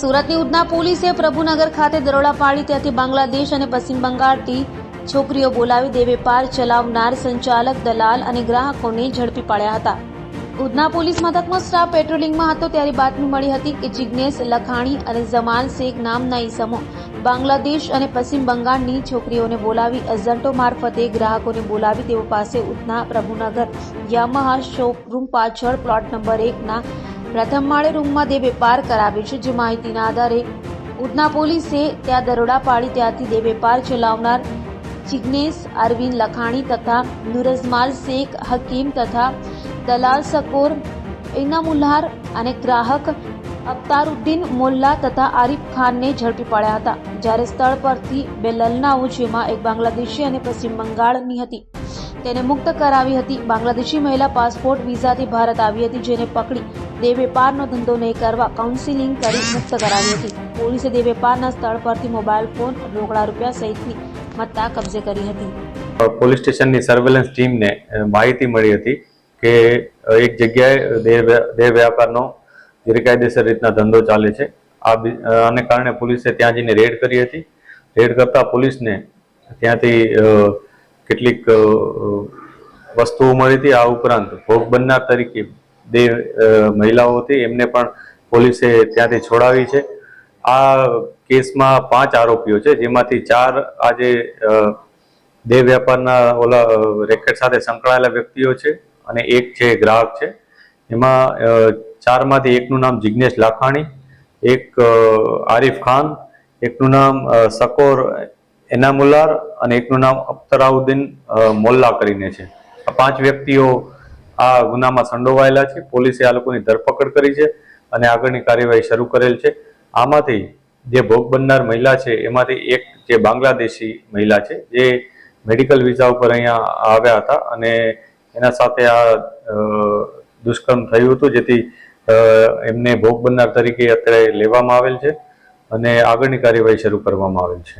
સુરતની ઉધના પોલીસે પ્રભુનગર ખાતે દરોડા પાડી ત્યાંથી બાંગ્લાદેશ અને પશ્ચિમ બંગાળથી છોકરીઓ બોલાવી દેહ વેપાર ચલાવનાર સંચાલક, દલાલ અને ગ્રાહકોને ઝડપી પાડ્યા હતા. ઉધના પોલીસ મથકનો સ્ટાફ પેટ્રોલિંગમાં હતો ત્યારે બાતમી મળી હતી કે જિગ્નેશ લખાણી અને જમાલ શેખ નામના ઈસમો બાંગ્લાદેશ અને પશ્ચિમ બંગાળની છોકરીઓને બોલાવી એજન્ટો મારફતે ગ્રાહકોને બોલાવી તેઓ પાસે ઉધના પ્રભુનગર યામાહા શોરૂમ પાછળ પ્લોટ નંબર 1ના પ્રથમ માળે રૂમમાં દેહ વેપાર કરાવે છે. જે માહિતીના આધારે ઉધના પોલીસે ત્યાં દરોડા પાડી ત્યાંથી દેહ વેપાર ચલાવનાર જિગ્નેશ અરવિંદ લખાણી તથા નુરજમાલ શેખ હકીમ તથા દલાલ સકોર ઇનામુલ્લાહ અને ગ્રાહક અખ્તારુદ્દીન મોલ્લા તથા આરિફ ખાનને ઝડપી પાડ્યા હતા. જ્યારે સ્થળ પરથી બે લલનાઓ જેમાં એક બાંગ્લાદેશી અને પશ્ચિમ બંગાળની હતી તેને મુક્ત કરાવી હતી. બાંગ્લાદેશી મહિલા પાસપોર્ટ વિઝાથી ભારત આવી હતી, જેને પકડી દેહ વેપારનો ધંધો નહીં કરવા કાઉન્સિલિંગ કરી મુક્ત કરાવી હતી. પોલીસે દેહ વેપારના સ્થળ પરથી મોબાઈલ ફોન, રોકડા રૂપિયા સહિતની મત્તા કબજે કરી હતી. પોલીસ સ્ટેશનની સર્વેલન્સ ટીમને માહિતી મળી હતી કે એક જગ્યાએ દેહ વ્યાપારનો ગેરકાયદેસર રીતના ધંધો ચાલે છે. આને કારણે પોલીસે ત્યાં જઈને રેડ કરી હતી. રેડ કરતા પોલીસને ત્યાંથી કેટલીક વસ્તુઓ મળી હતી. આ ઉપરાંત ભોગ બનનાર તરીકે બે મહિલાઓ હતી, એમને પણ પોલીસે ત્યાંથી છોડાવી છે. આ કેસમાં 5 આરોપીઓ છે, જેમાંથી 4 આજે દેહ વ્યાપારના રેકેટ સાથે સંકળાયેલા વ્યક્તિઓ છે અને એક છે ગ્રાહક છે. એમાં 4 માંથી એકનું નામ જિગ્નેશ લાખાણી, એક આરિફ ખાન, એકનું નામ સકોર એનામુલ્લાહ અને એકનું નામ અખ્તરાઉદ્દીન મોલ્લા કરીને છે. આ 5 વ્યક્તિઓ આ ગુનામાં સંડોવાયેલા છે. પોલીસે આ લોકોની ધરપકડ કરી છે અને આગળની કાર્યવાહી શરૂ કરેલ છે. આમાંથી જે ભોગ બનનાર મહિલા છે એમાંથી એક જે બાંગ્લાદેશી મહિલા છે, જે મેડિકલ વિઝા ઉપર અહીંયા આવ્યા હતા અને એના સાથે આ દુષ્કર્મ થયું હતું, જેથી એમને ભોગ બનનાર તરીકે અત્યારે લેવામાં આવેલ છે અને આગળની કાર્યવાહી શરૂ કરવામાં આવેલ છે.